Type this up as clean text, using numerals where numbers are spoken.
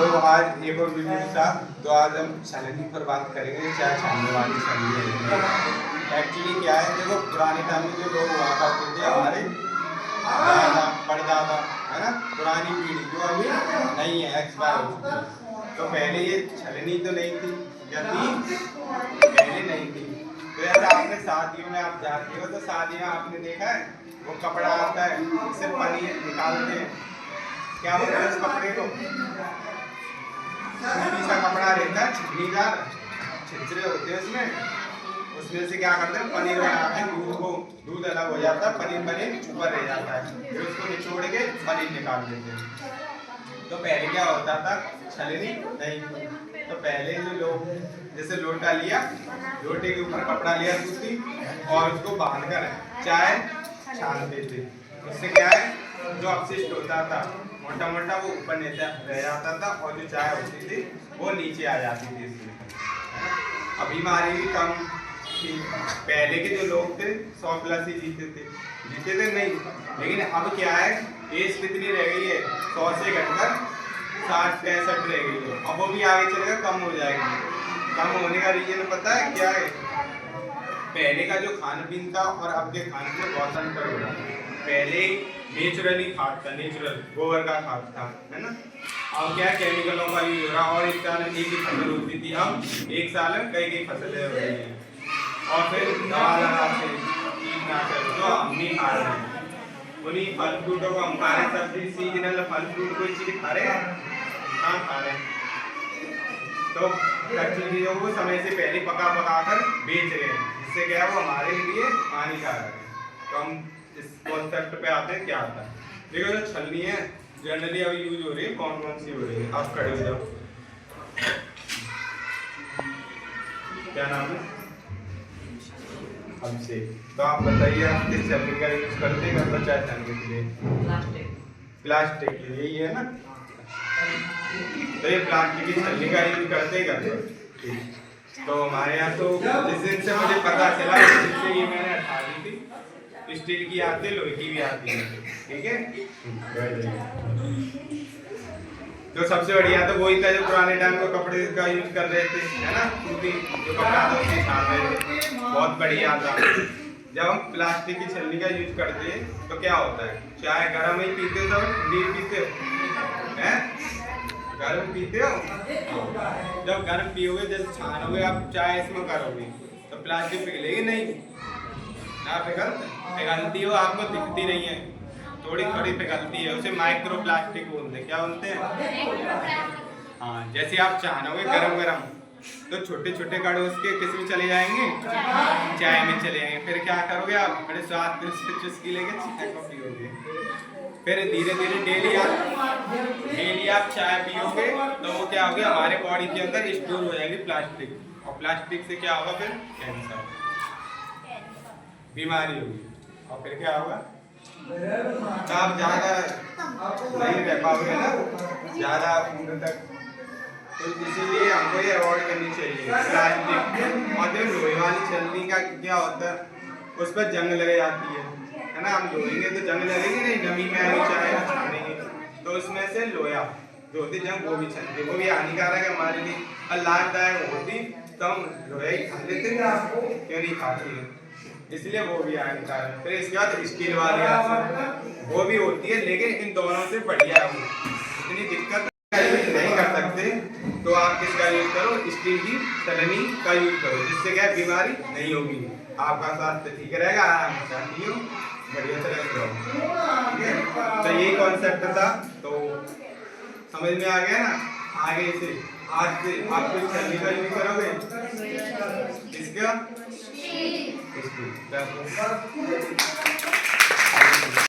तो आज एक और वीडियो के साथ तो आज हम छलनी पर बात करेंगे, चाय छानने वाली छलनी है। एक्चुअली क्या है, देखो पुराने टाइम में जो लोग हुआ करते थे हमारे दादा परदादा, है ना, पुरानी पीढ़ी जो अभी नहीं है, एक्सपायर हो चुकी है। तो पहले ये छलनी तो नहीं थी, या थी पहले नहीं थी। तो ऐसा आपने शादियों में आप जाते हो तो शादियों में आपने देखा है वो कपड़ा आता है, सिर्फ पनीर निकालते हैं, क्या बोलते हैं उस कपड़े को, सा कपड़ा रहता है, छिपनीदार छिचरे होते हैं उसमें से क्या करते हैं पनीर बनाते हैं। दूध अलग हो जाता है, पनीर ऊपर रह जाता है, फिर उसको निचोड़ के पनीर निकाल देते हैं। तो पहले क्या होता था, छलनी नहीं, तो पहले जो लोग जैसे लोटा लिया, लोटे के ऊपर कपड़ा लिया सूती और उसको बांधकर चाय छानते थे। उससे क्या है, जो अपशिष्ट होता था मोटा मोटा वो ऊपर रह जाता था और जो चाय होती थी वो नीचे आ जाती थी इसमें। अब बीमारी भी कम थी। पहले के जो लोग थे 100+ ही जीते थे नहीं, लेकिन अब क्या है, एज कितनी रह गई है, 100 से घटकर 60-65 रह गई है। अब वो भी आगे चलेगा कम हो जाएगी। कम होने का रीजन पता है क्या है, पहले का जो खान पीन था और अब के खाने में बहुत अंतर हो रहा है। पहले नेचुरली खाद था, नेचुरल गोबर का खाद था, है ना। अब क्या केमिकलों का यूज हो रहा, और एक साल एक ही फसल होती थी, अब एक साल में कई फसलें हो रही हैं। और फिर दवा लगाते कीटनाशक जो हम नहीं खा रहे हैं, उन्हीं फल फ्रूटों को हम खा रहे हैं। सब्जी सीजनल फल फ्रूट कोई चीज खा रहे हैं, कहाँ खा रहे हैं। तो कच्ची चीजों को समय से पहले पका कर बेच रहे हैं, जिससे क्या है वो हमारे लिए हानिकारक है। तो हम इस कॉन्सेप्ट पे आते हैं, क्या आता है। देखो जो छलनी है जनरली अभी यूज हो रही है, कौन कौन सी हो रही है, आप खड़े हो जाओ। क्या नाम है? हमसे। तो आप बताइए, आप किस छलनी का यूज करते हैं घर पर चाय छानने के लिए? प्लास्टिक की, यही है ना। तो ये प्लास्टिक की छलनी का यूज करते हैं घर पर। तो हमारे यहाँ तो जिस दिन से मुझे पता चला उस दिन से ये मैंने हटा दी थी। स्टील की आती है, लोहे की भी आती है, ठीक है। तो सबसे बढ़िया तो वही था जो पुराने टाइम को कपड़े का यूज कर रहे थे, है ना, सूती जो कपड़ा था उससे छान रहे थे, बहुत बढ़िया था। जब हम प्लास्टिक की छलनी का यूज करते हैं तो क्या होता है, चाय गर्म ही पीते हो, ठंडी पीते हो, हैं? गर्म पीते हो। जब गर्म पियोगे, जब छानोगे आप चाय इसमें करोगे तो प्लास्टिक पिघलेगी नहीं ना, पिघलती हो आपको दिखती नहीं है, थोड़ी थोड़ी पिघलती है, उसे माइक्रो प्लास्टिक बोलते हैं। क्या बोलते हैं? हाँ, जैसे आप छानोगे गरम तो छोटे छोटे कण उसके किस में चले जाएंगे, चाय में चले जाएंगे। फिर क्या करोगे आप, बड़े स्वाद से चुस्की लेके चाय को पियोगे। फिर धीरे धीरे डेली आप चाय पियोगे तो वो क्या होगा, हमारे बॉडी के अंदर स्टोर हो जाएगी प्लास्टिक, और प्लास्टिक से क्या होगा, फिर कैंसर, बीमारी होगी, और फिर क्या होगा, आप ज़्यादा नहीं रह पाओगे ना, ज़्यादा उम्र तक। तो इसीलिए हमको ये अवॉइड करनी चाहिए प्लास्टिक। और जो लोहे वाली छलनी का क्या होता है, उस पर जंग लग जाती है ना, हम धोएंगे तो जंग लगेगी नहीं, नमी में आएगी चाय छानेंगे तो उसमें से लोया जो होती जंग वो भी छलती, वो भी हानिकारक है हमारे लिए। और लाभदायक होती तो हम लोहे ही खा लेते, क्यों नहीं खाती है, इसलिए वो भी हानिकारक। फिर इसके बाद स्टील वाली आती है, वो भी होती है, लेकिन इन दोनों से बढ़िया है, इतनी दिक्कत नहीं कर सकते। तो आप किसका यूज करो, स्टील की छलनी का यूज करो, जिससे क्या बीमारी नहीं होगी, आपका स्वास्थ्य ठीक रहेगा, आराम से हो, बढ़िया से रहो, ठीक है। तो यही कॉन्सेप्ट था, तो समझ में आ गया ना। आगे से आज से आप किस छलनी का यूज करोगे, इसका स्टील।